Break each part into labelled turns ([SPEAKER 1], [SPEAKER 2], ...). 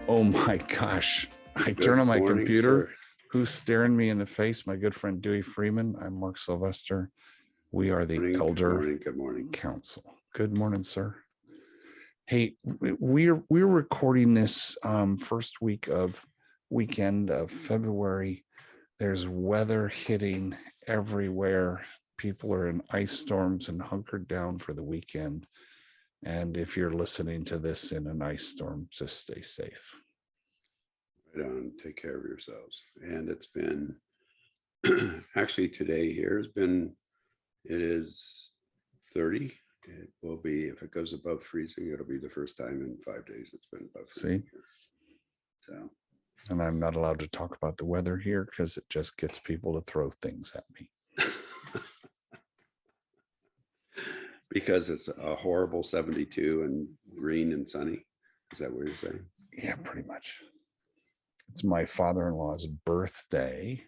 [SPEAKER 1] Oh my gosh. I
[SPEAKER 2] Good
[SPEAKER 1] turn on my
[SPEAKER 2] morning,
[SPEAKER 1] computer.
[SPEAKER 2] sir.
[SPEAKER 1] Who's staring me in the face? My good friend Dewey Freeman. I'm Mark Sylvester. We are the Elder
[SPEAKER 2] Good morning.
[SPEAKER 1] Council. Good morning, sir. Hey, we're recording this first weekend of February. There's weather hitting everywhere. People are in ice storms and hunkered down for the weekend. And if you're listening to this in an ice storm, just stay safe.
[SPEAKER 2] Right on. Take care of yourselves. And it's been actually today here it is 30. It will be, if it goes above freezing, it'll be the first time in 5 days it's been above freezing here. So,
[SPEAKER 1] and I'm not allowed to talk about the weather here because it just gets people to throw things at me.
[SPEAKER 2] Because it's a horrible 72 and green and sunny. Is that what you're saying?
[SPEAKER 1] Yeah, pretty much. It's my father-in-law's birthday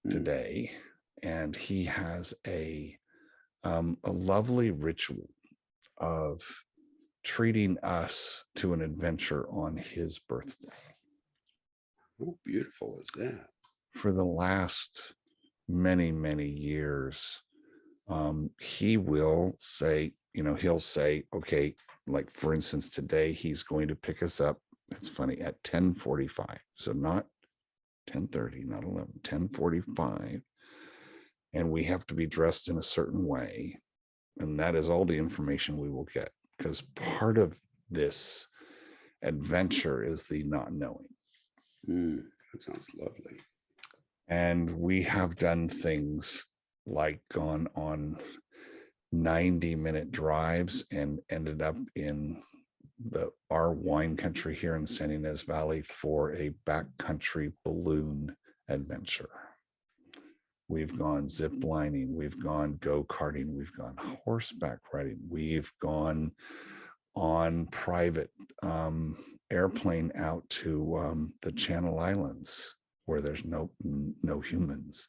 [SPEAKER 1] today, and he has a lovely ritual of treating us to an adventure on his birthday.
[SPEAKER 2] How beautiful is that?
[SPEAKER 1] For the last many years, he will say, he'll say, okay, like for instance, today he's going to pick us up. It's funny, at 10:45. So not 10:30, not 11, 10:45. And we have to be dressed in a certain way. And that is all the information we will get, because part of this adventure is the not knowing.
[SPEAKER 2] That sounds lovely.
[SPEAKER 1] And we have done things like gone on 90-minute drives and ended up in our wine country here in San Ynez Valley for a backcountry balloon adventure. We've gone zip lining, we've gone go-karting, we've gone horseback riding, we've gone on private airplane out to the Channel Islands where there's no humans.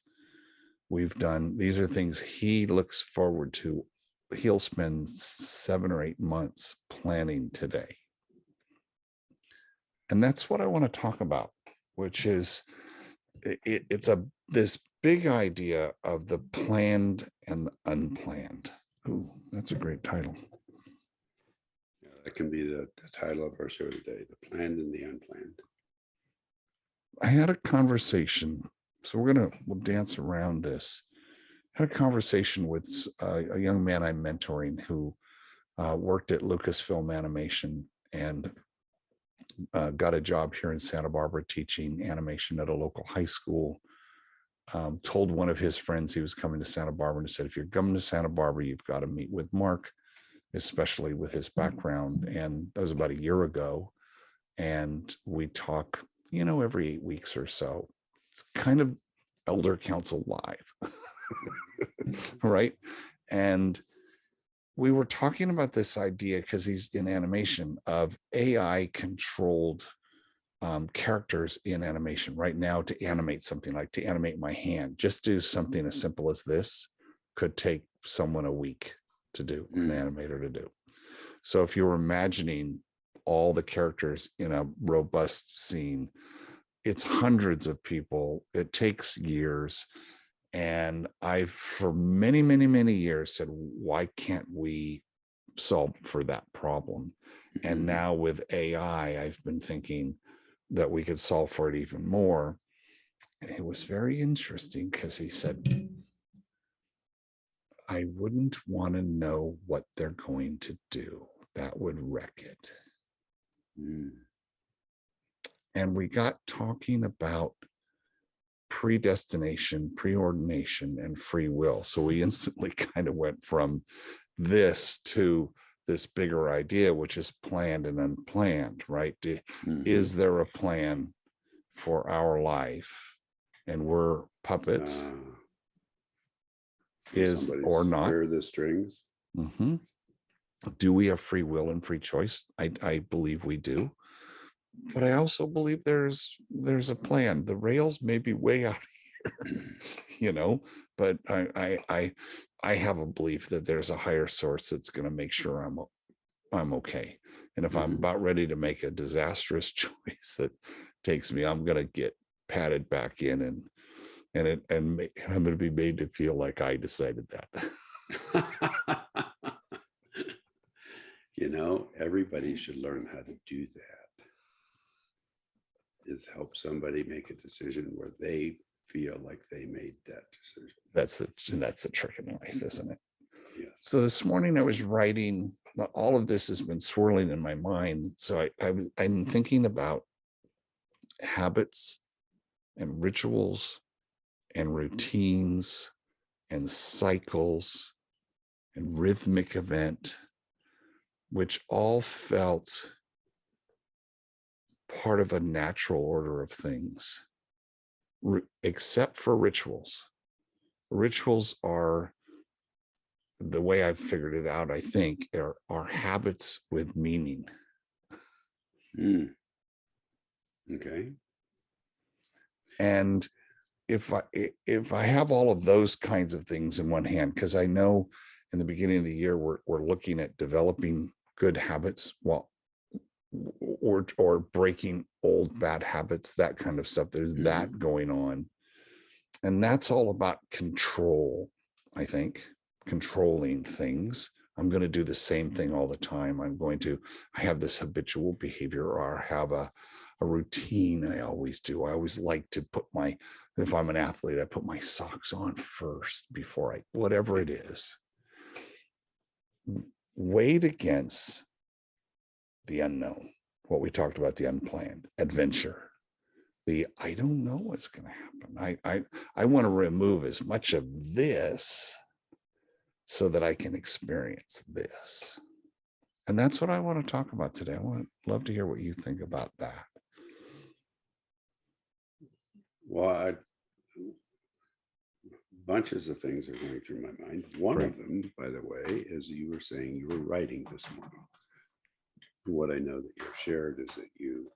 [SPEAKER 1] We've done, these are things he looks forward to. He'll spend 7 or 8 months planning today. And that's what I want to talk about, which is it's this big idea of the planned and the unplanned. Ooh, that's a great title.
[SPEAKER 2] Yeah, that can be the title of our show today, The Planned and the Unplanned.
[SPEAKER 1] I had a conversation, so we'll dance around this. I had a conversation with a young man I'm mentoring who worked at Lucasfilm Animation and got a job here in Santa Barbara teaching animation at a local high school. Told one of his friends he was coming to Santa Barbara and said, if you're coming to Santa Barbara, you've got to meet with Mark, especially with his background. And that was about a year ago. And we talk, every 8 weeks or so. It's kind of Elder Council Live, right? And we were talking about this idea, because he's in animation, of AI controlled characters in animation right now. To animate something, like to animate my hand, just do something as simple as this could take someone a week to do, an animator to do. So if you're imagining all the characters in a robust scene, it's hundreds of people. It takes years. And I've, for many years, said, why can't we solve for that problem? And now with AI, I've been thinking that we could solve for it even more. And it was very interesting, because he said, I wouldn't want to know what they're going to do. That would wreck it. And we got talking about predestination, preordination, and free will. So we instantly kind of went from this to this bigger idea, which is planned and unplanned, right? Is there a plan for our life, and we're puppets? Is or not?
[SPEAKER 2] Where are the strings?
[SPEAKER 1] Do we have free will and free choice? I believe we do. But I also believe there's a plan. The rails may be way out here, but I have a belief that there's a higher source that's going to make sure I'm okay. And if I'm
[SPEAKER 2] Mhm.
[SPEAKER 1] about ready to make a disastrous choice that takes me, I'm going to get patted back in and I'm going to be made to feel like I decided that.
[SPEAKER 2] Everybody should learn how to do that, is help somebody make a decision where they feel like they made that decision.
[SPEAKER 1] That's a trick in life, isn't it?
[SPEAKER 2] Yes.
[SPEAKER 1] So this morning I was writing. All of this has been swirling in my mind. So I'm thinking about habits and rituals and routines and cycles and rhythmic event, which all felt part of a natural order of things, except for rituals. Rituals are, the way I've figured it out, I think, are habits with meaning.
[SPEAKER 2] Mm. Okay.
[SPEAKER 1] And if I have all of those kinds of things in one hand, because I know in the beginning of the year we're looking at developing good habits, well, or breaking old bad habits, that kind of stuff. There's that going on, and that's all about control. I think controlling things. I'm going to do the same thing all the time. I have this habitual behavior, or I have a routine I always do. I always like to if I'm an athlete, I put my socks on first before whatever it is. Weighed against the unknown, what we talked about, the unplanned adventure, I don't know what's going to happen. I want to remove as much of this so that I can experience this. And that's what I want to talk about today. Love to hear what you think about that.
[SPEAKER 2] Well, bunches of things are going through my mind. One of them, by the way, is you were saying you were writing this morning. What I know that you've shared is that you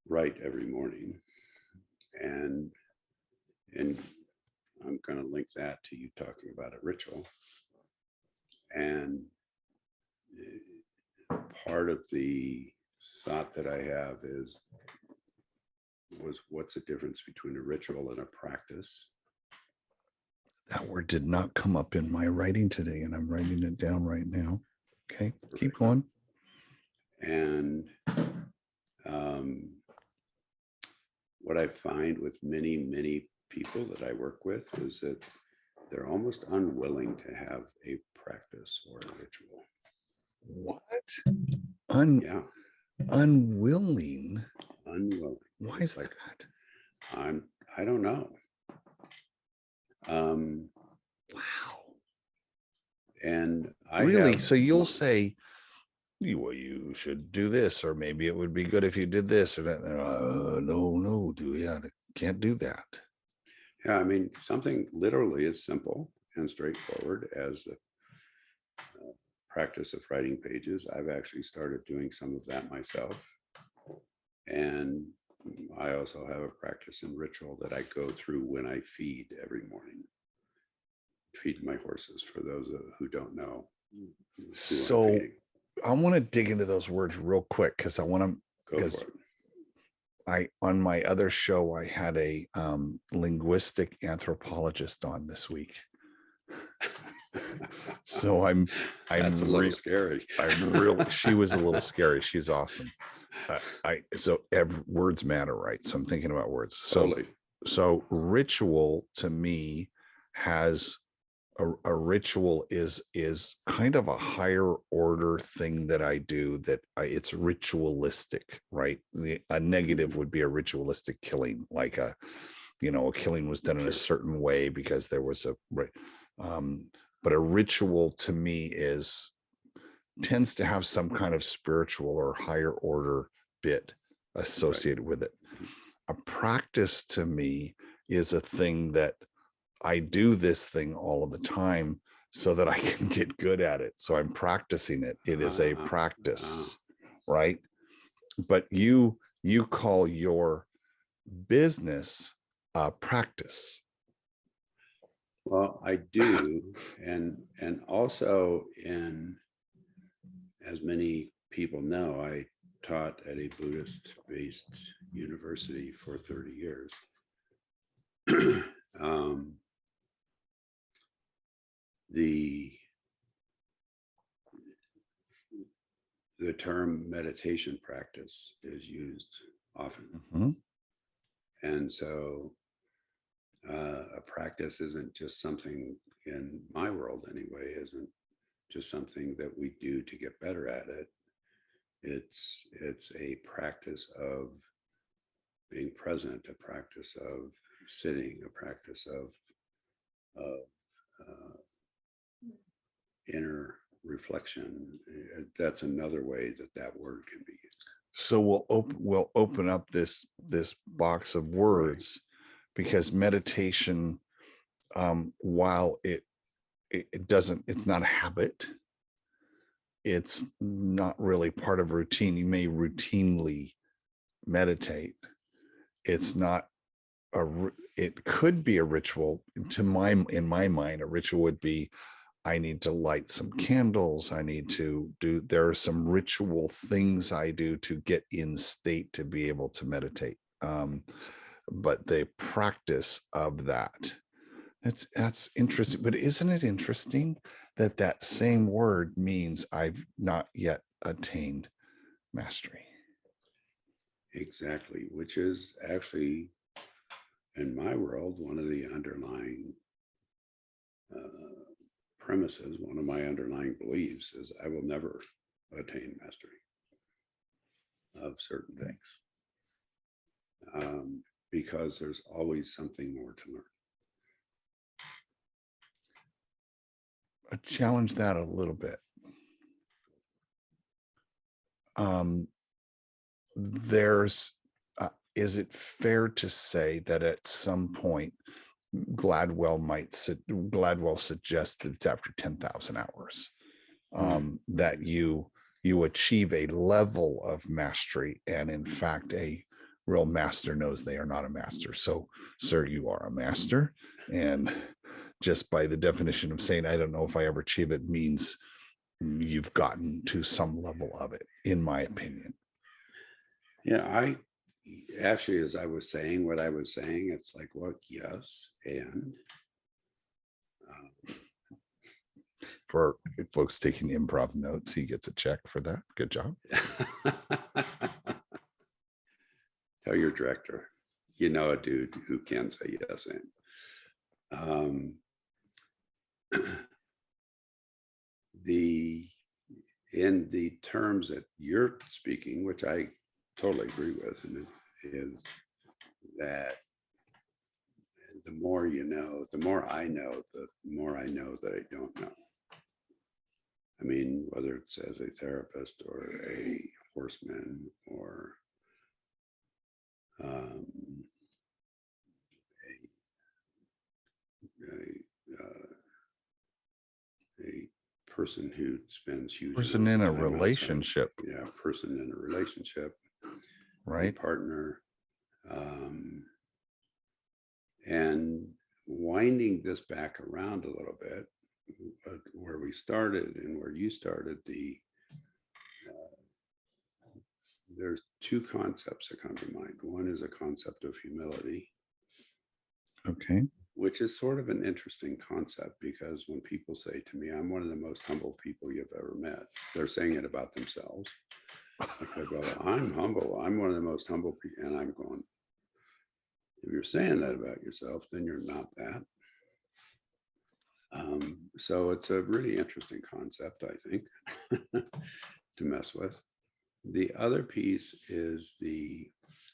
[SPEAKER 2] write every morning, and I'm going to link that to you talking about a ritual. And part of the thought that I have was what's the difference between a ritual and a practice?
[SPEAKER 1] That word did not come up in my writing today, and I'm writing it down right now. Okay,
[SPEAKER 2] Perfect.
[SPEAKER 1] Keep going.
[SPEAKER 2] And what I find with many, many people that I work with is that they're almost unwilling to have a practice or a ritual.
[SPEAKER 1] What?
[SPEAKER 2] Yeah.
[SPEAKER 1] Unwilling?
[SPEAKER 2] Unwilling.
[SPEAKER 1] Why is that?
[SPEAKER 2] I don't know.
[SPEAKER 1] Wow.
[SPEAKER 2] And I
[SPEAKER 1] really? So you'll say, well, you should do this, or maybe it would be good if you did this or that. No, can't do that.
[SPEAKER 2] Yeah, I mean, something literally as simple and straightforward as the practice of writing pages. I've actually started doing some of that myself. And I also have a practice and ritual that I go through when I feed every morning. Feed my horses, for those who don't know.
[SPEAKER 1] So I want to dig into those words real quick, because I want to
[SPEAKER 2] go for it.
[SPEAKER 1] On my other show, I had a linguistic anthropologist on this week. So
[SPEAKER 2] That's a little scary.
[SPEAKER 1] She was a little scary. She's awesome. Words matter, right? So I'm thinking about words.
[SPEAKER 2] Totally.
[SPEAKER 1] So ritual to me has a ritual is kind of a higher order thing that I do, that it's ritualistic, right? A negative would be a ritualistic killing, like a killing was done in a certain way because there was but a ritual to me tends to have some kind of spiritual or higher order bit associated with it. A practice to me is a thing that I do this thing all of the time so that I can get good at it. So I'm practicing it. It is a practice, right? But you call your business a practice.
[SPEAKER 2] Well, I do. And also as many people know, I taught at a Buddhist-based university for 30 years. um, the the term meditation practice is used often,
[SPEAKER 1] Mhm.
[SPEAKER 2] and so a practice isn't just something, in my world anyway, isn't just something that we do to get better at it. It's a practice of being present, a practice of sitting, a practice of uh, inner reflection. That's another way that that word can be used.
[SPEAKER 1] So we'll open up this box of
[SPEAKER 2] Right.
[SPEAKER 1] words, because meditation, while it doesn't, it's not a habit, it's not really part of routine. You may routinely meditate. It's not it could be a ritual. In my mind, a ritual would be, I need to light some candles. I need to do, there are some ritual things I do to get in state to be able to meditate. But the practice of that, that's interesting. But isn't it interesting that that same word means I've not yet attained mastery?
[SPEAKER 2] Exactly, which is actually, in my world, one of the underlying uh, premises, one of my underlying beliefs is I will never attain mastery of certain things, because there's always something more to learn.
[SPEAKER 1] I challenge that a little bit. Um, there's is it fair to say that at some point Gladwell suggests that it's after 10,000 hours, that you achieve a level of mastery, and in fact a real master knows they are not a master. So, sir, you are a master, and just by the definition of saying I don't know if I ever achieve it means you've gotten to some level of it, in my opinion.
[SPEAKER 2] Yeah, I actually, as I was saying what I was saying, it's like, well, yes, and
[SPEAKER 1] For folks taking improv notes, he gets a check for that. Good job.
[SPEAKER 2] tell your director, you know, a dude who can say yes and. The in the terms that you're speaking, which I totally agree with, and it is that the more you know, the more I know, the more I know that I don't know. I mean, whether it's as a therapist or a horseman or um, a, a person who spends huge
[SPEAKER 1] Person
[SPEAKER 2] amounts
[SPEAKER 1] in
[SPEAKER 2] of
[SPEAKER 1] a
[SPEAKER 2] time outside,
[SPEAKER 1] relationship,
[SPEAKER 2] yeah, person in a relationship, a
[SPEAKER 1] right?
[SPEAKER 2] partner, um, and winding this back around a little bit, where we started and where you started, there's two concepts that come to mind. One is a concept of humility,
[SPEAKER 1] Okay.
[SPEAKER 2] which is sort of an interesting concept, because when people say to me, I'm one of the most humble people you've ever met, they're saying it about themselves. Okay, well, I'm humble. I'm one of the most humble people. And I'm going, if you're saying that about yourself, then you're not that. So it's a really interesting concept, I think, to mess with. The other piece is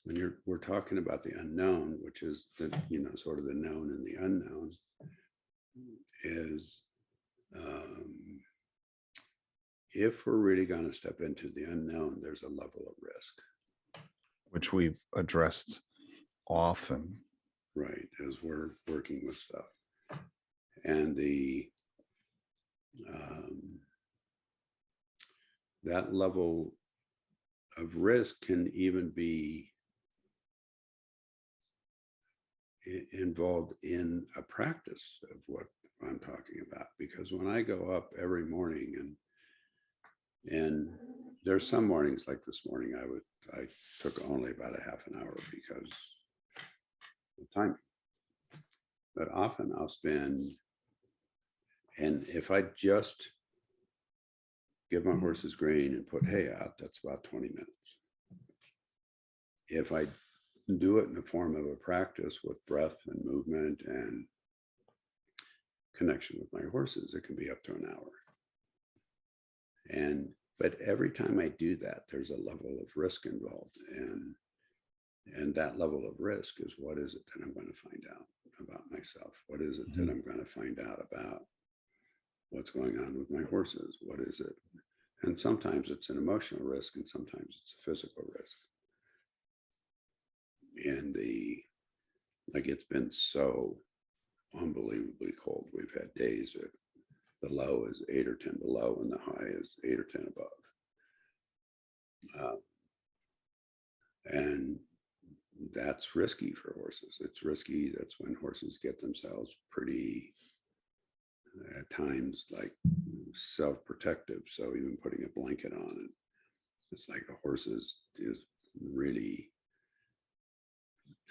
[SPEAKER 2] when we're talking about the unknown, which is the, sort of the known and the unknown, is if we're really going to step into the unknown, there's a level of risk,
[SPEAKER 1] Which we've addressed often.
[SPEAKER 2] right? As we're working with stuff, and that level of risk can even be involved in a practice of what I'm talking about. Because when I go up every morning and And there's some mornings like this morning, I took only about a half an hour because of timing. But often I'll spend, and if I just give my horses grain and put hay out, that's about 20 minutes. If I do it in the form of a practice with breath and movement and connection with my horses, it can be up to an hour. But every time I do that, there's a level of risk involved. And that level of risk is, what is it that I'm going to find out about myself? What is it that I'm going to find out about what's going on with my horses? What is it? And sometimes it's an emotional risk, and sometimes it's a physical risk. And it's been so unbelievably cold. We've had days that the low is 8 or 10 below and the high is 8 or 10 above. And that's risky for horses. It's risky. That's when horses get themselves pretty, at times, like self-protective. So even putting a blanket on it, it's like a horse is really,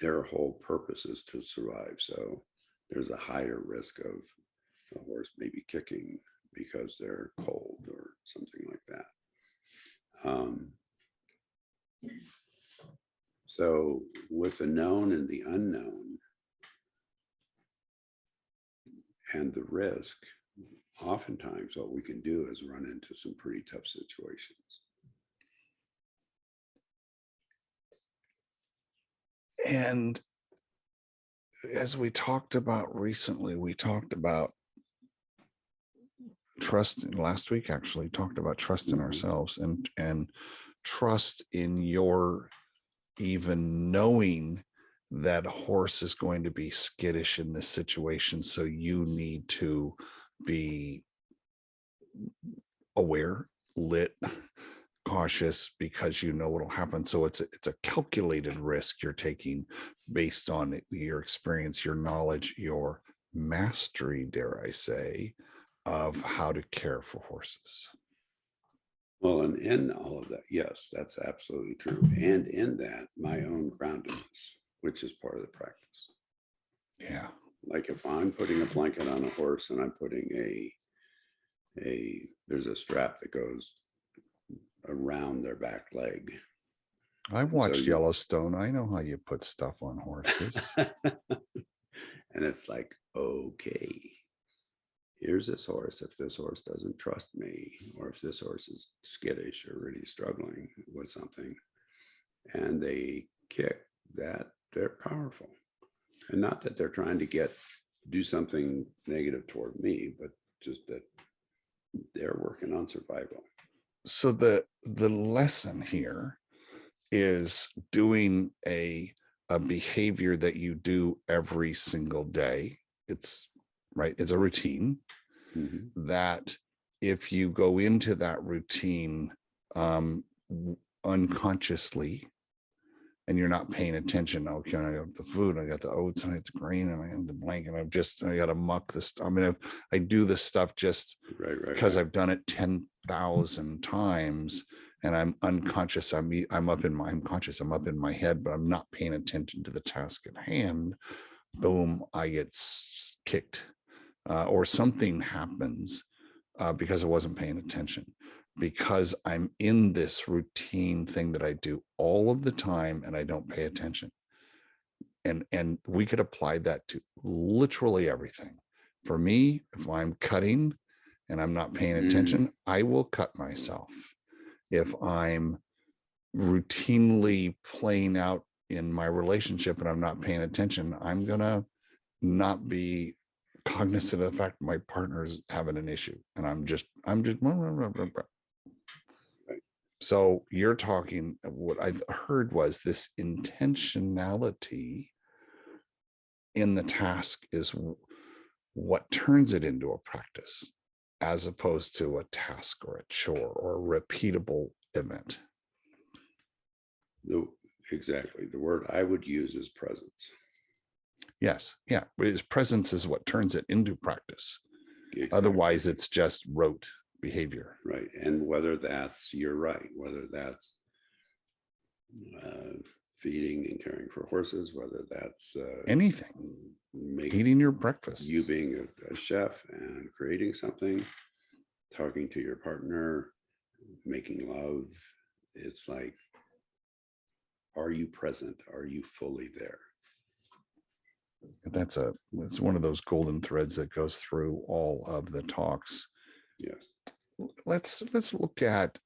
[SPEAKER 2] their whole purpose is to survive. So there's a higher risk of a horse maybe kicking because they're cold or something like that. So with the known and the unknown and the risk, oftentimes what we can do is run into some pretty tough situations.
[SPEAKER 1] And as we talked about recently, we talked about trust last week, actually talked about trust in ourselves and trust in your even knowing that a horse is going to be skittish in this situation. So you need to be aware, lit, cautious, because you know what'll happen. So it's a calculated risk you're taking based on your experience, your knowledge, your mastery, dare I say, of how to care for horses.
[SPEAKER 2] Well, and in all of that, yes, that's absolutely true. And in that, my own groundedness, which is part of the practice.
[SPEAKER 1] Yeah.
[SPEAKER 2] Like if I'm putting a blanket on a horse and I'm putting there's a strap that goes around their back leg.
[SPEAKER 1] I've watched Yellowstone. I know how you put stuff on horses.
[SPEAKER 2] And it's like, okay, here's this horse. If this horse doesn't trust me, or if this horse is skittish or really struggling with something, and they kick, that they're powerful. And not that they're trying to do something negative toward me, but just that they're working on survival.
[SPEAKER 1] So the lesson here is doing a behavior that you do every single day. It's right. It's a routine that if you go into that routine unconsciously, and you're not paying attention. Okay, I got the food, I got the oats, and I got the grain, and I have the blanket. I got to muck this. I mean, I do this stuff just because I've done it 10,000 times, and I'm unconscious. I'm up in my head, but I'm not paying attention to the task at hand. Boom, I get kicked, or something happens because I wasn't paying attention. Because I'm in this routine thing that I do all of the time and I don't pay attention. And we could apply that to literally everything. For me, if I'm cutting and I'm not paying attention, I will cut myself. If I'm routinely playing out in my relationship and I'm not paying attention, I'm gonna not be cognizant of the fact my partner's having an issue, and I'm just so you're talking, what I've heard was this intentionality in the task is what turns it into a practice, as opposed to a task or a chore or a repeatable event.
[SPEAKER 2] Exactly. The word I would use is presence.
[SPEAKER 1] Yes. Yeah. Presence is what turns it into practice. Exactly. Otherwise, it's just rote behavior.
[SPEAKER 2] Right. And whether that's, you're right, whether that's feeding and caring for horses, whether that's
[SPEAKER 1] Anything,
[SPEAKER 2] making
[SPEAKER 1] eating your breakfast.
[SPEAKER 2] you being a chef and creating something, talking to your partner, making love. It's like, are you present? Are you fully there?
[SPEAKER 1] It's one of those golden threads that goes through all of the talks.
[SPEAKER 2] Yes.
[SPEAKER 1] Let's look at,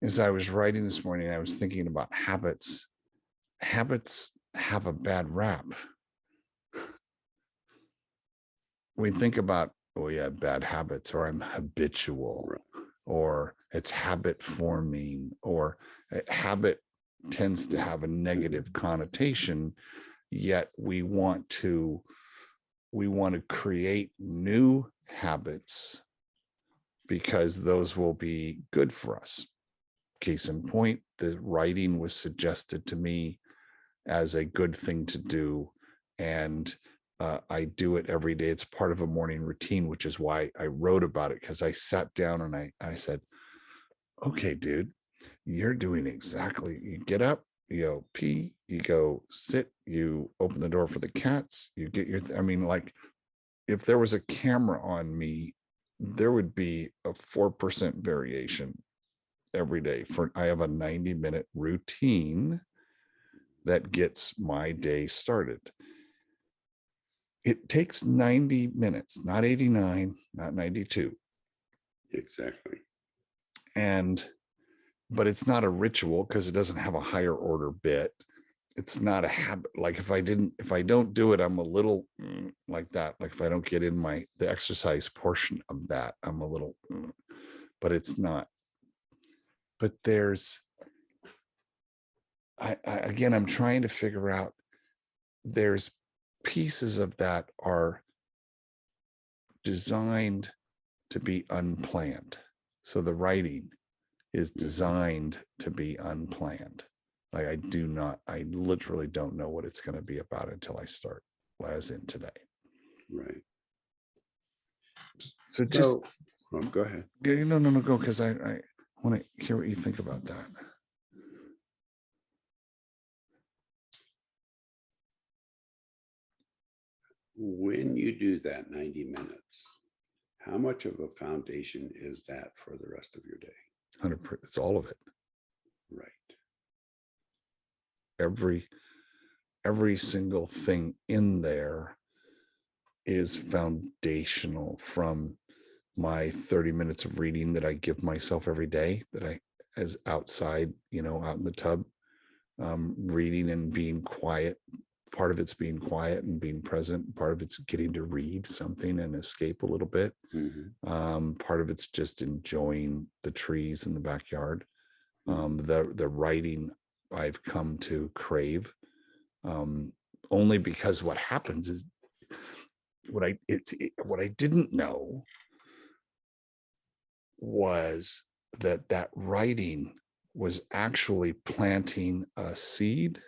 [SPEAKER 1] as I was writing this morning, I was thinking about habits. Habits have a bad rap. We think about, oh yeah, bad habits, or I'm habitual,
[SPEAKER 2] Right.
[SPEAKER 1] or it's habit forming, or habit tends to have a negative connotation. Yet we want to create new habits because those will be good for us. Case in point, the writing was suggested to me as a good thing to do. And I do it every day. It's part of a morning routine, which is why I wrote about it, because I sat down and I said, okay, dude, you're doing exactly, you get up, you go pee, you go sit, you open the door for the cats, you get your, I mean, like, if there was a camera on me, there would be a 4% variation every day. I have a 90-minute routine that gets my day started. It takes 90 minutes, not 89, not 92.
[SPEAKER 2] Exactly.
[SPEAKER 1] But it's not a ritual because it doesn't have a higher order bit. It's not a habit. Like if I don't do it, I'm a little like that. Like if I don't get in the exercise portion of that, I'm a little, but it's not. But again, I'm trying to figure out, there's pieces of that are designed to be unplanned. So the writing is designed to be unplanned. Like I literally don't know what it's going to be about until I start, as in today.
[SPEAKER 2] Right.
[SPEAKER 1] So just
[SPEAKER 2] go ahead.
[SPEAKER 1] No, go, because I want to hear what you think about that.
[SPEAKER 2] When you do that 90 minutes, how much of a foundation is that for the rest of your day?
[SPEAKER 1] 100%. It's all of it.
[SPEAKER 2] Right.
[SPEAKER 1] Every single thing in there is foundational, from my 30 minutes of reading that I give myself every day, that I, as outside, out in the tub, reading and being quiet. Part of it's being quiet and being present. Part of it's getting to read something and escape a little bit.
[SPEAKER 2] Mm-hmm.
[SPEAKER 1] Part of it's just enjoying the trees in the backyard. The writing I've come to crave, only because what happens is, what I didn't know was that writing was actually planting a seed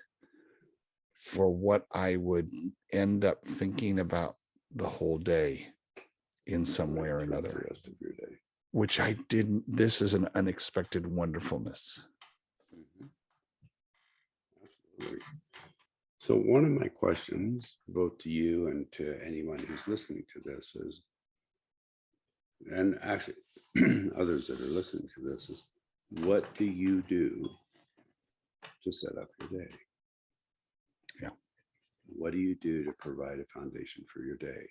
[SPEAKER 1] for what I would end up thinking about the whole day in some way or another.
[SPEAKER 2] The rest of your day.
[SPEAKER 1] Which I didn't. This is an unexpected wonderfulness.
[SPEAKER 2] Mm-hmm. Absolutely. So one of my questions, both to you and to anyone who's listening to this, is, and actually others that are listening to this, is, what do you do to set up your day?
[SPEAKER 1] Yeah.
[SPEAKER 2] What do you do to provide a foundation for your day?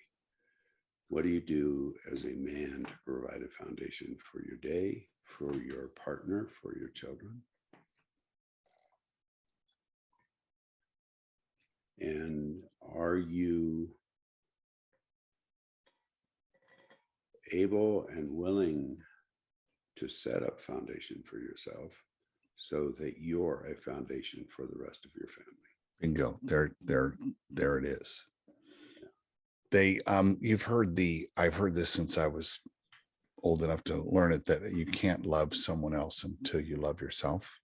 [SPEAKER 2] What do you do as a man to provide a foundation for your day, for your partner, for your children? And are you able and willing to set up foundation for yourself so that you're a foundation for the rest of your family?
[SPEAKER 1] Bingo. There it is. I've heard this since I was old enough to learn it, that you can't love someone else until you love yourself.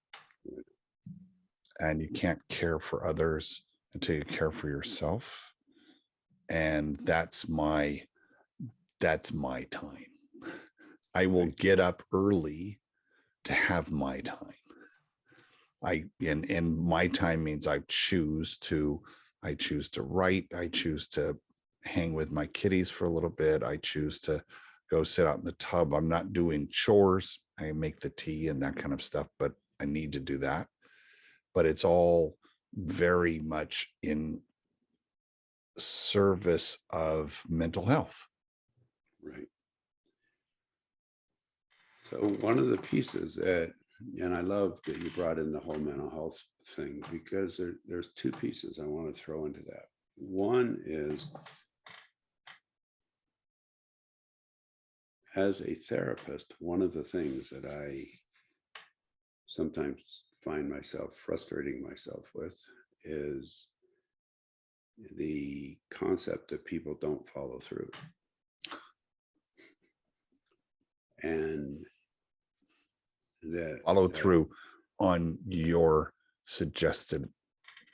[SPEAKER 1] And you can't care for others until you care for yourself. And that's my time. I will
[SPEAKER 2] Right.
[SPEAKER 1] get up early to have my time. And my time means I choose to write, I choose to hang with my kitties for a little bit, I choose to go sit out in the tub. I'm not doing chores. I make the tea and that kind of stuff, but I need to do that. But it's all very much in service of mental health.
[SPEAKER 2] Right. So one of the pieces that, and I love that you brought in the whole mental health thing, because there's two pieces I want to throw into that. One is, as a therapist, one of the things that I sometimes find myself frustrating myself with is the concept that people don't follow through. And that,
[SPEAKER 1] Follow through on your suggested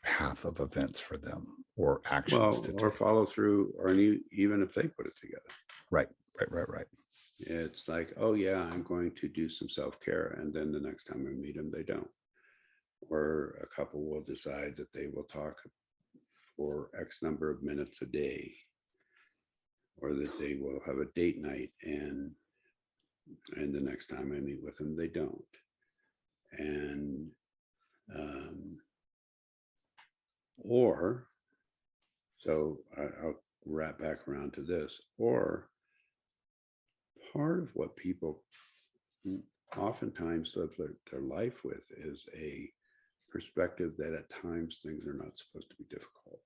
[SPEAKER 1] path of events for them or actions to
[SPEAKER 2] or
[SPEAKER 1] take.
[SPEAKER 2] follow through, or even if they put it together.
[SPEAKER 1] Right, right.
[SPEAKER 2] It's like, oh yeah, I'm going to do some self-care, and then the next time I meet them, they don't. Or a couple will decide that they will talk for X number of minutes a day, or that they will have a date night, and the next time I meet with them, they don't. And or so I'll wrap back around to this. Or part of what people oftentimes live their life with is a perspective that at times things are not supposed to be difficult.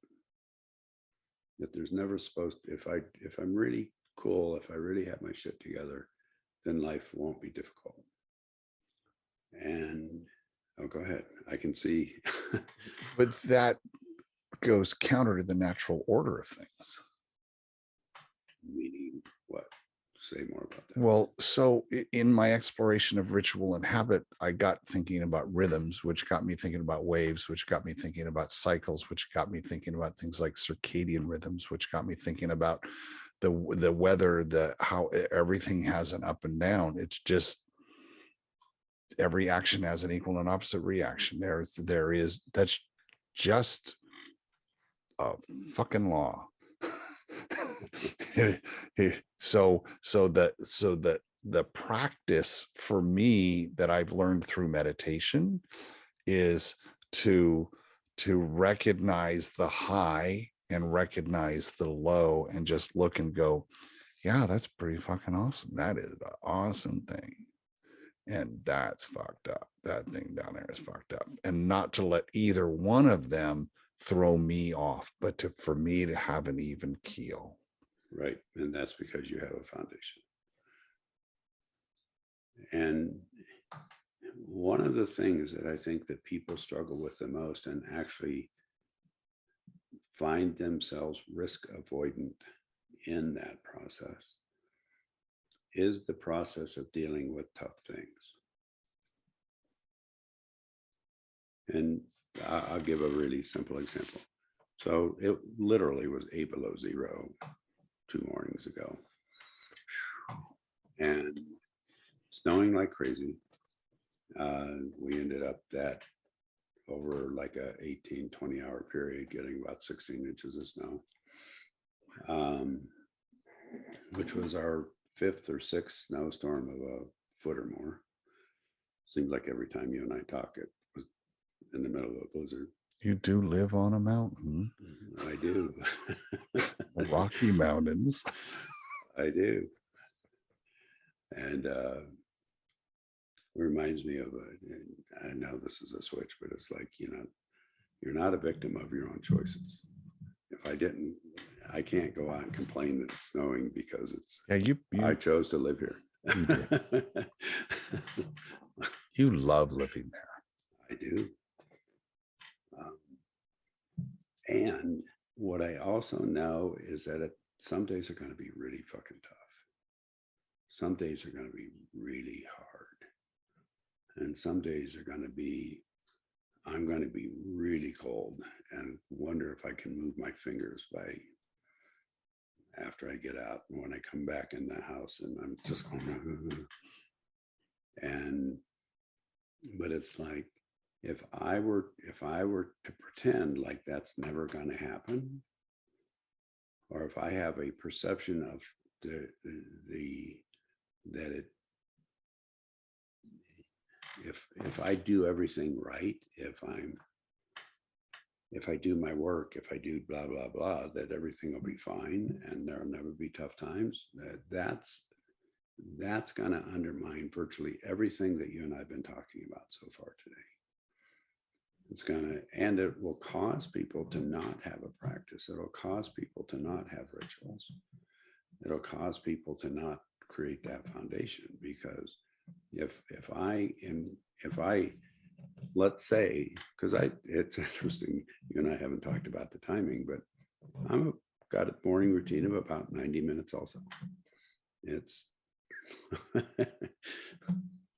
[SPEAKER 2] That there's never supposed to, if I'm really cool, if I really have my shit together, then life won't be difficult. And oh, go ahead. I can see.
[SPEAKER 1] But that goes counter to the natural order of things.
[SPEAKER 2] Meaning what? Say more about that.
[SPEAKER 1] Well, so in my exploration of ritual and habit, I got thinking about rhythms, which got me thinking about waves, which got me thinking about cycles, which got me thinking about things like circadian rhythms, which got me thinking about the weather, the how everything has an up and down. It's just every action has an equal and opposite reaction. There is that's just a fucking law. So the practice for me that I've learned through meditation is to recognize the high and recognize the low and just look and go, yeah, that's pretty fucking awesome. That is an awesome thing. And that's fucked up. That thing down there is fucked up. And not to let either one of them throw me off, but for me to have an even keel.
[SPEAKER 2] Right. And that's because you have a foundation. And one of the things that I think that people struggle with the most and actually find themselves risk avoidant in that process is the process of dealing with tough things. And I'll give a really simple example. So it literally was 8 below zero 2 mornings ago. And snowing like crazy. We ended up that over like a 18, 20 hour period, getting about 16 inches of snow, which was our 5th or 6th snowstorm of a foot or more. Seems like every time you and I talk, it was in the middle of a blizzard.
[SPEAKER 1] You do live on a mountain.
[SPEAKER 2] I do.
[SPEAKER 1] Rocky Mountains.
[SPEAKER 2] I do. And reminds me of I know this is a switch, but it's like, you're not a victim of your own choices. If I can't go out and complain that it's snowing because I chose to live here.
[SPEAKER 1] You do. You love living there.
[SPEAKER 2] I do. And what I also know is that some days are going to be really fucking tough. Some days are going to be really hard. And some days are going to be, I'm going to be really cold and wonder if I can move my fingers by after I get out and when I come back in the house and I'm just going, and, but it's like, if I were to pretend like that's never going to happen, or if I have a perception of the that it, if I do everything right, if I do my work, if I do blah blah blah, that everything will be fine and there'll never be tough times, that's going to undermine virtually everything that you and I've been talking about so far today. It's going to, and it will cause people to not have a practice. It'll cause people to not have rituals. It'll cause people to not create that foundation, because if I let's say, because it's interesting, you and I haven't talked about the timing, but got a morning routine of about 90 minutes also. It's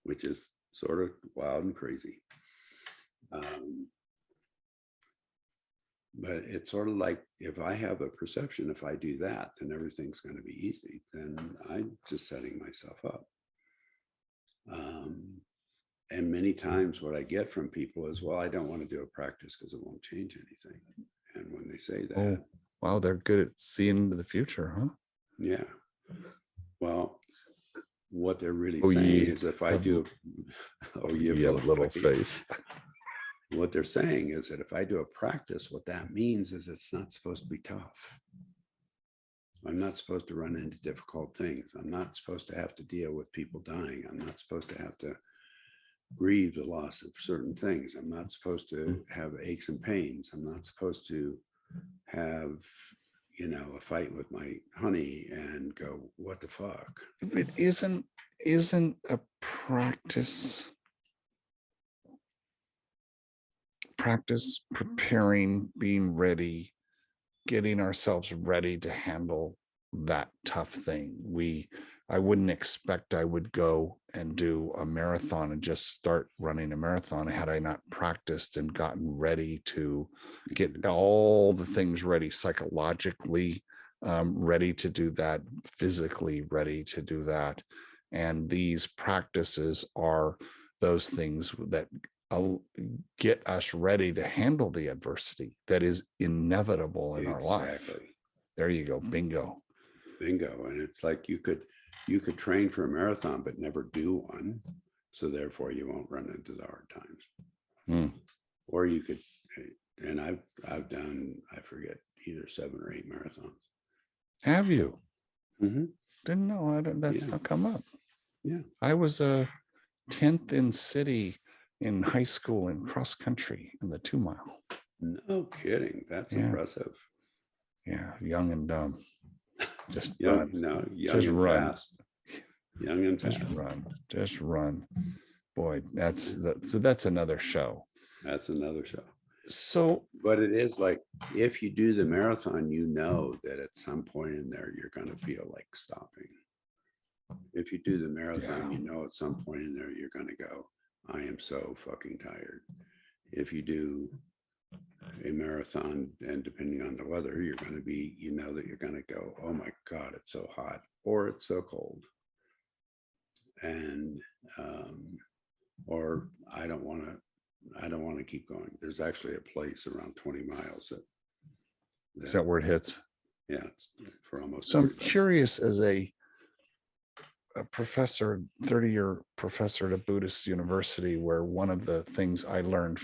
[SPEAKER 2] which is sort of wild and crazy. But it's sort of like, if I have a perception, if I do that, then everything's going to be easy. Then I'm just setting myself up. And many times what I get from people is, well, I don't want to do a practice because it won't change anything. And when they say that,
[SPEAKER 1] Oh, wow, they're good at seeing into the future, huh?
[SPEAKER 2] yeah. Well, what they're really
[SPEAKER 1] Oh,
[SPEAKER 2] saying
[SPEAKER 1] ye
[SPEAKER 2] is, if I
[SPEAKER 1] have,
[SPEAKER 2] do, oh, you
[SPEAKER 1] you have a little face.
[SPEAKER 2] What they're saying is that if I do a practice, what that means is it's not supposed to be tough. I'm not supposed to run into difficult things. I'm not supposed to have to deal with people dying. I'm not supposed to have to grieve the loss of certain things. I'm not supposed to have aches and pains. I'm not supposed to have, a fight with my honey and go, what the fuck?
[SPEAKER 1] It isn't a practice preparing, being ready, getting ourselves ready to handle that tough thing. I wouldn't expect I would go and do a marathon and just start running a marathon had I not practiced and gotten ready to get all the things ready, psychologically ready to do that, physically ready to do that. And these practices are those things that get us ready to handle the adversity that is inevitable in our life.
[SPEAKER 2] Exactly.
[SPEAKER 1] There you go. Bingo.
[SPEAKER 2] And it's like, you could train for a marathon but never do one, so therefore you won't run into the hard times. Or you could, and I've done, I forget, either 7 or 8 marathons.
[SPEAKER 1] Have you?
[SPEAKER 2] Mm-hmm.
[SPEAKER 1] Didn't know. That's not come up.
[SPEAKER 2] Yeah,
[SPEAKER 1] I was a 10th in city in high school in cross country in the 2 mile.
[SPEAKER 2] no kidding. That's impressive.
[SPEAKER 1] Yeah, young and dumb. Just
[SPEAKER 2] young,
[SPEAKER 1] run.
[SPEAKER 2] young
[SPEAKER 1] just
[SPEAKER 2] and
[SPEAKER 1] run.
[SPEAKER 2] fast. Young and
[SPEAKER 1] just
[SPEAKER 2] fast.
[SPEAKER 1] Just run. Boy, so that's another show.
[SPEAKER 2] That's another show.
[SPEAKER 1] So,
[SPEAKER 2] but it is like, if you do the marathon, that at some point in there you're going to feel like stopping. If you do the marathon, at some point in there you're going to go, I am so fucking tired. If you do a marathon, and depending on the weather, you're going to be, that you're going to go, oh my God, it's so hot, or it's so cold. And, or I don't want to keep going. There's actually a place around 20 miles
[SPEAKER 1] is that where it hits?
[SPEAKER 2] Yeah, it's for almost.
[SPEAKER 1] So I'm curious, as a professor, 30-year professor at a Buddhist university, where one of the things I learned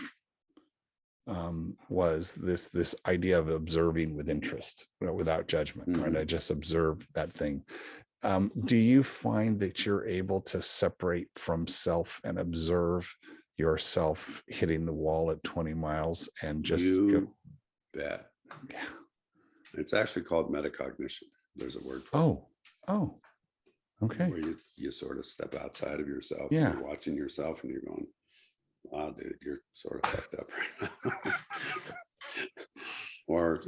[SPEAKER 1] was this idea of observing with interest, without judgment, right? I just observe that thing. Do you find that you're able to separate from self and observe yourself hitting the wall at 20 miles and just
[SPEAKER 2] bet?
[SPEAKER 1] Yeah.
[SPEAKER 2] It's actually called metacognition. There's a word for
[SPEAKER 1] it. Okay.
[SPEAKER 2] Where you sort of step outside of yourself.
[SPEAKER 1] Yeah.
[SPEAKER 2] And you're watching yourself and you're going, wow, dude, you're sort of fucked up right now. Or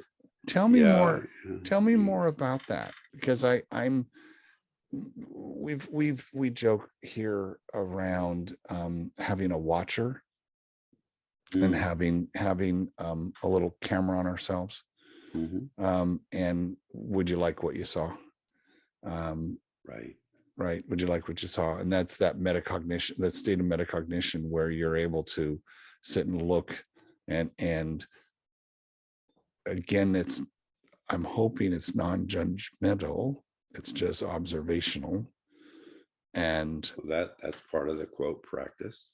[SPEAKER 1] tell me more. Tell me more about that, because we joke here around having a watcher and having a little camera on ourselves.
[SPEAKER 2] Mhm.
[SPEAKER 1] And would you like what you saw? Um,
[SPEAKER 2] Right.
[SPEAKER 1] right. Would you like what you saw? And that's that metacognition, that state of metacognition where you're able to sit and look and again, I'm hoping it's non-judgmental. It's just observational. And
[SPEAKER 2] Well, that's part of the quote practice,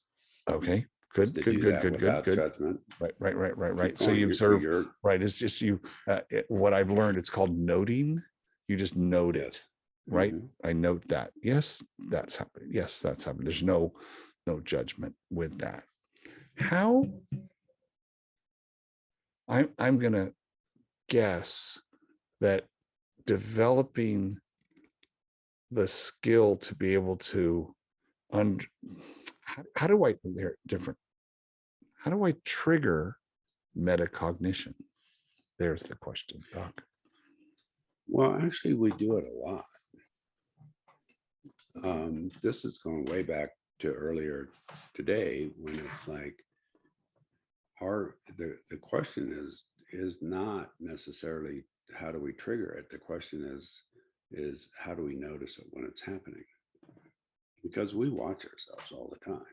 [SPEAKER 1] okay,
[SPEAKER 2] is
[SPEAKER 1] good,
[SPEAKER 2] to
[SPEAKER 1] good,
[SPEAKER 2] do
[SPEAKER 1] good,
[SPEAKER 2] that
[SPEAKER 1] good, good,
[SPEAKER 2] without
[SPEAKER 1] good.
[SPEAKER 2] judgment.
[SPEAKER 1] Right, right, right, right, right.
[SPEAKER 2] Keep
[SPEAKER 1] So
[SPEAKER 2] going.
[SPEAKER 1] you
[SPEAKER 2] You're,
[SPEAKER 1] observe,
[SPEAKER 2] you're
[SPEAKER 1] right? It's just you. What I've learned, it's called noting. You just note it,
[SPEAKER 2] yes.
[SPEAKER 1] right?
[SPEAKER 2] Mhm.
[SPEAKER 1] I note that. Yes, that's happening. Yes, that's happening. There's no judgment with that. How I'm gonna guess that developing the skill to be able to under how do I they're different. How do I trigger metacognition? There's the question, Doc.
[SPEAKER 2] Well, actually, we do it a lot. This is going way back to earlier today, when it's like the question is not necessarily how do we trigger it. The question is how do we notice it when it's happening? Because we watch ourselves all the time,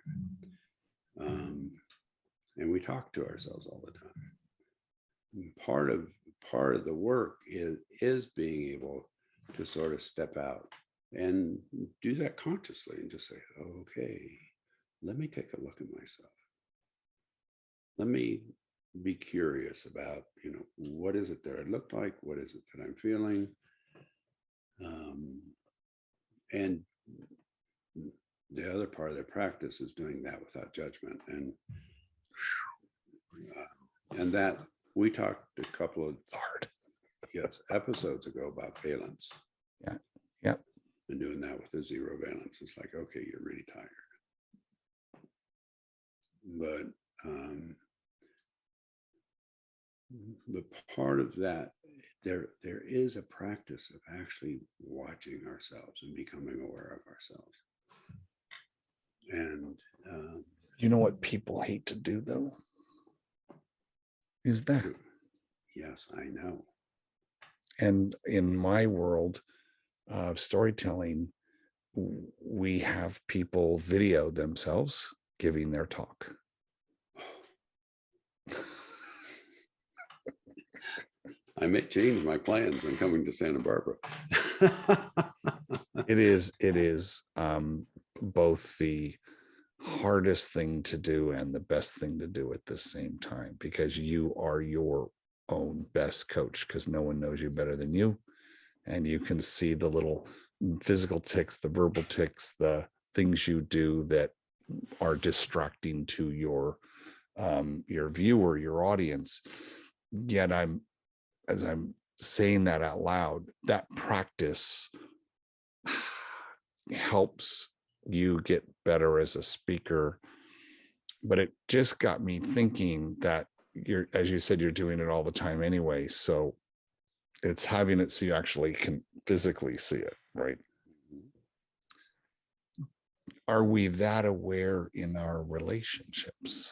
[SPEAKER 2] and we talk to ourselves all the time. And part of the work is being able to sort of step out and do that consciously and just say, okay, let me take a look at myself. Let me be curious about, what is it that I look like? What is it that I'm feeling? And the other part of the practice is doing that without judgment. And that we talked a couple of
[SPEAKER 1] Hard.
[SPEAKER 2] episodes ago about valence.
[SPEAKER 1] Yeah. Yep.
[SPEAKER 2] And doing that with the zero valence. It's like, okay, you're really tired. But part of that, there is a practice of actually watching ourselves and becoming aware of ourselves. And
[SPEAKER 1] You know what people hate to do though? Is that.
[SPEAKER 2] yes, I know.
[SPEAKER 1] And in my world of storytelling, we have people video themselves giving their talk.
[SPEAKER 2] I may change my plans on coming to Santa Barbara.
[SPEAKER 1] It is both the hardest thing to do and the best thing to do at the same time, because you are your own best coach, because no one knows you better than you. And you can see the little physical tics, the verbal tics, the things you do that are distracting to your viewer, your audience. Yet as I'm saying that out loud, that practice helps you get better as a speaker. But it just got me thinking that as you said, you're doing it all the time anyway. So it's having it so you actually can physically see it, right? Are we that aware in our relationships?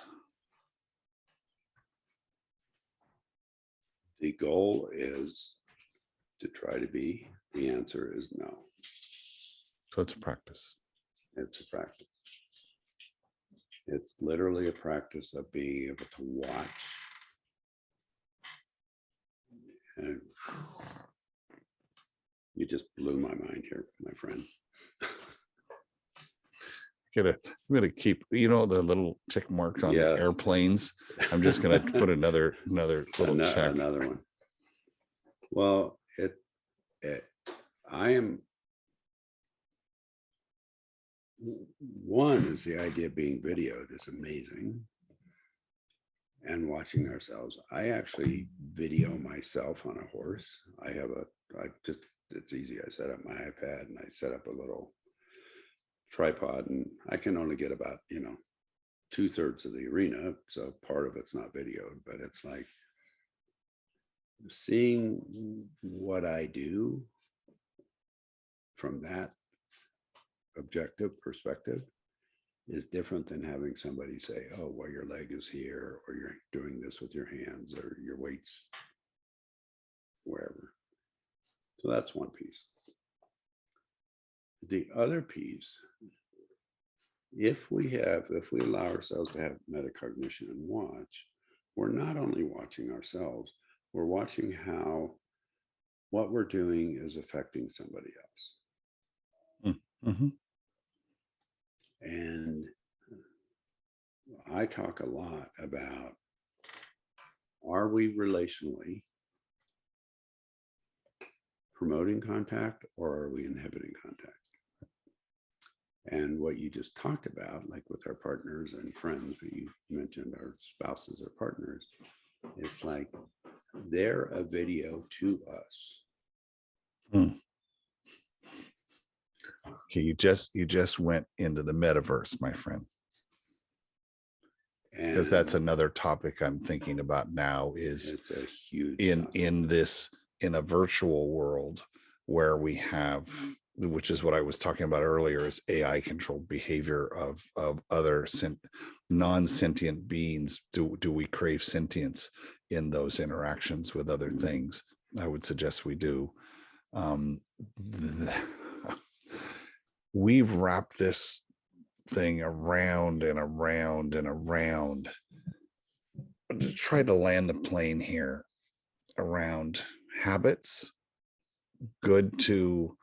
[SPEAKER 2] The goal is to try to be. The answer is no.
[SPEAKER 1] So it's a practice.
[SPEAKER 2] It's a practice. It's literally a practice of being able to watch. And you just blew my mind here, my friend.
[SPEAKER 1] I'm gonna keep, the little tick mark on the
[SPEAKER 2] Yes.
[SPEAKER 1] airplanes. I'm just gonna put another little check.
[SPEAKER 2] Another one. Well, I am. One is the idea of being videoed is amazing. And watching ourselves. I actually video myself on a horse. It's easy. I set up my iPad and I set up a little tripod, and I can only get about, 2/3 of the arena. So part of it's not videoed, but it's like seeing what I do from that objective perspective is different than having somebody say, oh, well, your leg is here, or you're doing this with your hands, or your weight's wherever. So that's one piece. The other piece, if we allow ourselves to have metacognition and watch, we're not only watching ourselves, we're watching how what we're doing is affecting somebody else.
[SPEAKER 1] Mm-hmm.
[SPEAKER 2] And I talk a lot about, are we relationally promoting contact or are we inhibiting contact? And what you just talked about, like with our partners and friends, you mentioned our spouses or partners, it's like they're a video to us.
[SPEAKER 1] Okay, you just went into the metaverse, my friend, because that's
[SPEAKER 2] And
[SPEAKER 1] another topic I'm thinking about now. Is
[SPEAKER 2] it's a huge
[SPEAKER 1] in a virtual world where we have, which is what I was talking about earlier, is AI controlled behavior of other non-sentient beings. Do we crave sentience in those interactions with other things? I would suggest we do. We've wrapped this thing around and around and around to try to land the plane here around habits. Good to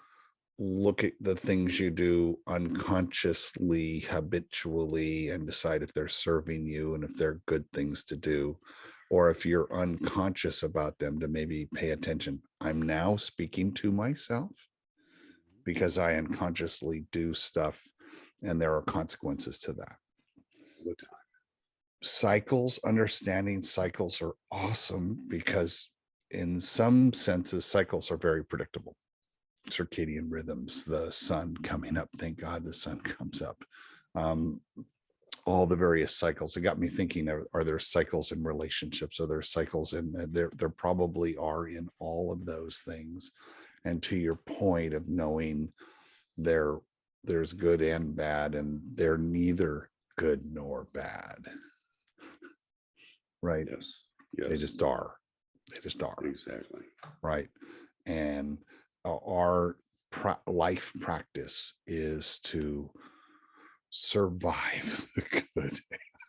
[SPEAKER 1] look at the things you do unconsciously, habitually, and decide if they're serving you and if they're good things to do, or if you're unconscious about them, to maybe pay attention. I'm now speaking to myself because I unconsciously do stuff and there are consequences to that.
[SPEAKER 2] all the time.
[SPEAKER 1] Cycles, understanding cycles are awesome because in some senses, cycles are very predictable. Circadian rhythms, the sun coming up, thank God the sun comes up. All the various cycles. It got me thinking, are there cycles in relationships? Are there cycles in there probably are in all of those things. And to your point of knowing there's good and bad, and they're neither good nor bad. Right?
[SPEAKER 2] Yes.
[SPEAKER 1] They just are. They just are.
[SPEAKER 2] Exactly.
[SPEAKER 1] Right. And our life practice is to survive the good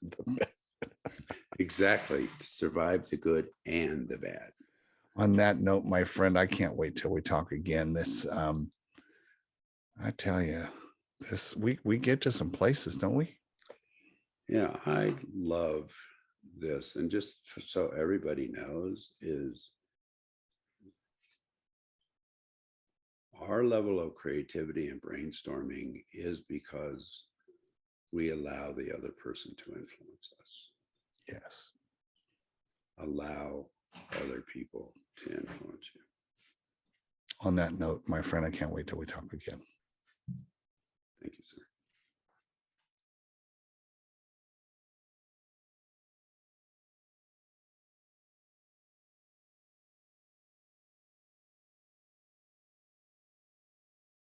[SPEAKER 1] and the bad.
[SPEAKER 2] Exactly. To survive the good and the bad.
[SPEAKER 1] On that note, my friend, I can't wait till we talk again. This, I tell you, this we get to some places, don't we?
[SPEAKER 2] Yeah, I love this. And just so everybody knows, is our level of creativity and brainstorming is because we allow the other person to influence us.
[SPEAKER 1] Yes.
[SPEAKER 2] Allow other people to influence you.
[SPEAKER 1] On that note, my friend, I can't wait till we talk again.
[SPEAKER 2] Thank you, sir.